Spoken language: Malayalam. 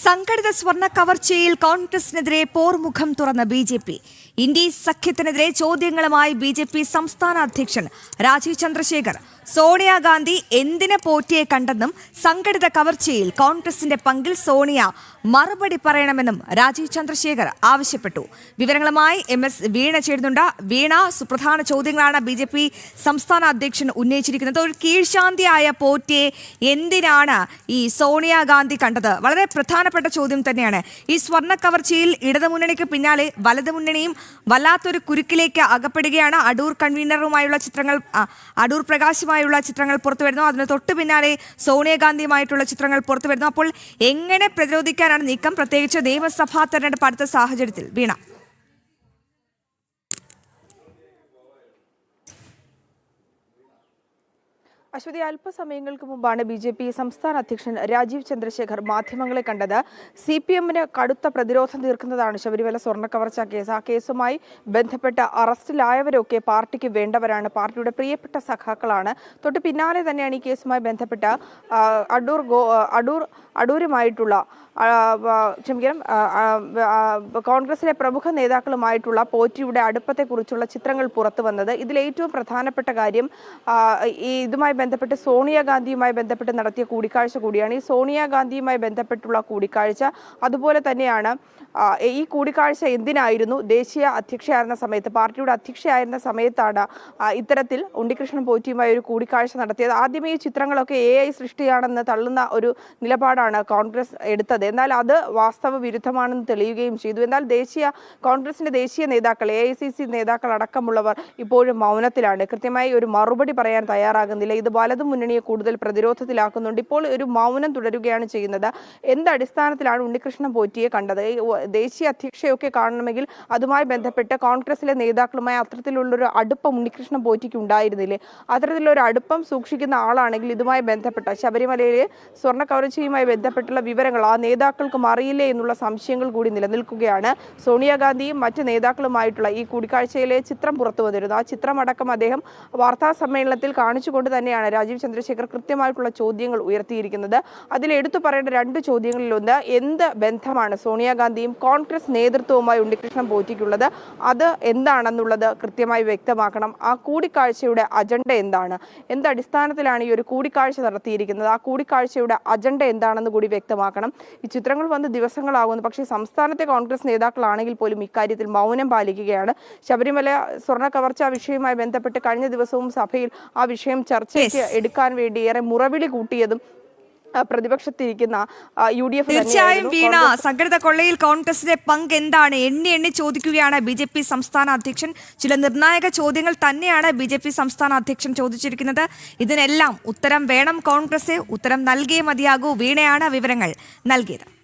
സംഘടിത സ്വർണ്ണ കവർച്ചയിൽ കോൺഗ്രസിനെതിരെ പോർമുഖം തുറന്ന ബി.ജെ.പി. ഇന്ത്യസ് സഖ്യത്തിനെതിരെ ചോദ്യങ്ങളുമായി ബി.ജെ.പി. സംസ്ഥാന അധ്യക്ഷൻ രാജീവ് ചന്ദ്രശേഖർ. സോണിയാഗാന്ധി എന്തിനെ പോറ്റിയെ കണ്ടെന്നും സംഘടിത കവർച്ചയിൽ കോൺഗ്രസിന്റെ പങ്കിൽ സോണിയ മറുപടി പറയണമെന്നും രാജീവ് ചന്ദ്രശേഖർ ആവശ്യപ്പെട്ടു. വിവരങ്ങളുമായി എം.എസ്. വീണ ചേരുന്നുണ്ട്. വീണ, സുപ്രധാന ചോദ്യങ്ങളാണ് ബി.ജെ.പി. സംസ്ഥാന അധ്യക്ഷൻ ഉന്നയിച്ചിരിക്കുന്നത്. ഒരു കീഴ്ശാന്തിയായ പോറ്റിയെ എന്തിനാണ് ഈ സോണിയാഗാന്ധി കണ്ടത്? വളരെ പ്രധാനപ്പെട്ട ചോദ്യം തന്നെയാണ്. ഈ സ്വർണ്ണ കവർച്ചയിൽ ഇടതുമുന്നണിക്ക് പിന്നാലെ വലതുമുന്നണിയും വല്ലാത്തൊരു കുരുക്കിലേക്ക് അകപ്പെടുകയാണ്. അടൂർ കൺവീനറുമായുള്ള ചിത്രങ്ങൾ, അടൂർ പ്രകാശുമായുള്ള ചിത്രങ്ങൾ പുറത്തു വരുന്നു. അതിന് തൊട്ടു പിന്നാലെ സോണിയാഗാന്ധിയുമായിട്ടുള്ള ചിത്രങ്ങൾ പുറത്തു വരുന്നു. അപ്പോൾ എങ്ങനെ പ്രതിരോധിക്കാനാണ് നീക്കം, പ്രത്യേകിച്ച് നിയമസഭാ തെരഞ്ഞെടുപ്പ് അടുത്ത സാഹചര്യത്തിൽ? വീണ. അശ്വതി, അല്പസമയങ്ങൾക്ക് മുമ്പാണ് ബി.ജെ.പി. സംസ്ഥാന അധ്യക്ഷൻ രാജീവ് ചന്ദ്രശേഖർ മാധ്യമങ്ങളെ കണ്ടത്. CPM-ന് കടുത്ത പ്രതിരോധം തീർക്കുന്നതാണ് ശബരിമല സ്വർണ്ണ കവർച്ചാ കേസ്. ആ കേസുമായി ബന്ധപ്പെട്ട് അറസ്റ്റിലായവരൊക്കെ പാർട്ടിക്ക് വേണ്ടവരാണ്, പാർട്ടിയുടെ പ്രിയപ്പെട്ട സഖാക്കളാണ്. തൊട്ട് പിന്നാലെ തന്നെയാണ് ഈ കേസുമായി ബന്ധപ്പെട്ട് അടൂരുമായിട്ടുള്ള കോൺഗ്രസിലെ പ്രമുഖ നേതാക്കളുമായിട്ടുള്ള പോറ്റിയുടെ അടുപ്പത്തെക്കുറിച്ചുള്ള ചിത്രങ്ങൾ പുറത്തു വന്നത്. ഇതിലേറ്റവും പ്രധാനപ്പെട്ട കാര്യം ഇതുമായി ബന്ധപ്പെട്ട് സോണിയാഗാന്ധിയുമായി ബന്ധപ്പെട്ട് നടത്തിയ കൂടിക്കാഴ്ച കൂടിയാണ്. ഈ സോണിയാഗാന്ധിയുമായി ബന്ധപ്പെട്ടുള്ള കൂടിക്കാഴ്ച അതുപോലെ തന്നെയാണ് ഈ കൂടിക്കാഴ്ച എന്തിനായിരുന്നു? ദേശീയ അധ്യക്ഷയായിരുന്ന സമയത്ത്, പാർട്ടിയുടെ അധ്യക്ഷയായിരുന്ന സമയത്താണ് ഇത്തരത്തിൽ ഉണ്ണികൃഷ്ണൻ പോറ്റിയുമായി ഒരു കൂടിക്കാഴ്ച നടത്തിയത്. ആദ്യമേ ഈ ചിത്രങ്ങളൊക്കെ AI സൃഷ്ടിയാണെന്ന് തള്ളുന്ന ഒരു നിലപാടാണ് കോൺഗ്രസ് എടുത്തത്. എന്നാൽ അത് വാസ്തവ വിരുദ്ധമാണെന്ന് തെളിയുകയും ചെയ്തു. എന്നാൽ കോൺഗ്രസിന്റെ ദേശീയ നേതാക്കൾ, AICC നേതാക്കൾ അടക്കമുള്ളവർ ഇപ്പോഴും മൗനത്തിലാണ്. കൃത്യമായി ഒരു മറുപടി പറയാൻ തയ്യാറാകുന്നില്ല. ഇത് വലതു മുന്നണിയെ കൂടുതൽ പ്രതിരോധത്തിലാക്കുന്നുണ്ട്. ഇപ്പോൾ ഒരു മൗനം തുടരുകയാണ് ചെയ്യുന്നത്. എന്തടിസ്ഥാനത്തിലാണ് ഉണ്ണികൃഷ്ണൻ പോറ്റിയെ കണ്ടത്? ദേശീയ അധ്യക്ഷയൊക്കെ കാണണമെങ്കിൽ അതുമായി ബന്ധപ്പെട്ട് കോൺഗ്രസിലെ നേതാക്കളുമായി അത്തരത്തിലുള്ളൊരു അടുപ്പം ഉണ്ണികൃഷ്ണൻ പോറ്റിക്ക് ഉണ്ടായിരുന്നില്ലേ? അത്തരത്തിലൊരു അടുപ്പം സൂക്ഷിക്കുന്ന ആളാണെങ്കിൽ ഇതുമായി ബന്ധപ്പെട്ട ശബരിമലയിലെ സ്വർണ്ണ കവർച്ചയുമായി ബന്ധപ്പെട്ടുള്ള വിവരങ്ങൾ ആ നേതാക്കൾക്കും അറിയില്ലേ എന്നുള്ള സംശയങ്ങൾ കൂടി നിലനിൽക്കുകയാണ്. സോണിയാഗാന്ധിയും മറ്റ് നേതാക്കളുമായിട്ടുള്ള ഈ കൂടിക്കാഴ്ചയിലെ ചിത്രം പുറത്തു വന്നിരുന്നു. ആ ചിത്രമടക്കം അദ്ദേഹം വാർത്താ സമ്മേളനത്തിൽ കാണിച്ചുകൊണ്ട് തന്നെയാണ് രാജീവ് ചന്ദ്രശേഖർ കൃത്യമായിട്ടുള്ള ചോദ്യങ്ങൾ ഉയർത്തിയിരിക്കുന്നത്. അതിൽ എടുത്തു പറയേണ്ട രണ്ട് ചോദ്യങ്ങളിലൊന്ന്, എന്ത് ബന്ധമാണ് സോണിയാഗാന്ധിയും കോൺഗ്രസ് നേതൃത്വവുമായി ഉണ്ണികൃഷ്ണൻ പോറ്റിക്കുള്ളത്? അത് എന്താണെന്നുള്ളത് കൃത്യമായി വ്യക്തമാക്കണം. ആ കൂടിക്കാഴ്ചയുടെ അജണ്ട എന്താണ്? എന്തടിസ്ഥാനത്തിലാണ് ഈ ഒരു കൂടിക്കാഴ്ച നടത്തിയിരിക്കുന്നത്? ആ കൂടിക്കാഴ്ചയുടെ അജണ്ട എന്താണെന്ന് കൂടി വ്യക്തമാക്കണം. ഈ ചിത്രങ്ങൾ വന്ന് ദിവസങ്ങളാകുന്നു. പക്ഷേ സംസ്ഥാനത്തെ കോൺഗ്രസ് നേതാക്കളാണെങ്കിൽ പോലും ഇക്കാര്യത്തിൽ മൗനം പാലിക്കുകയാണ്. ശബരിമല സ്വർണ്ണ കവർച്ചാ വിഷയവുമായി ബന്ധപ്പെട്ട് കഴിഞ്ഞ ദിവസവും സഭയിൽ ആ വിഷയം ചർച്ചയ്ക്ക് എടുക്കാൻ വേണ്ടി ഏറെ മുറവിളി കൂട്ടിയതും പ്രതിപക്ഷത്തിരിക്കുന്ന UDF. തീർച്ചയായും വീണ, സംഘടിത കൊള്ളയിൽ കോൺഗ്രസിന്റെ പങ്ക് എന്താണ്? എണ്ണി ചോദിക്കുകയാണ് ബി.ജെ.പി. സംസ്ഥാന അധ്യക്ഷൻ. ചില നിർണായക ചോദ്യങ്ങൾ തന്നെയാണ് ബി.ജെ.പി. സംസ്ഥാന അധ്യക്ഷൻ ചോദിച്ചിരിക്കുന്നത്. ഇതിനെല്ലാം ഉത്തരം വേണം കോൺഗ്രസ്. ഉത്തരം നൽകിയേ മതിയാകൂ. വീണയാണ് വിവരങ്ങൾ നൽകിയത്.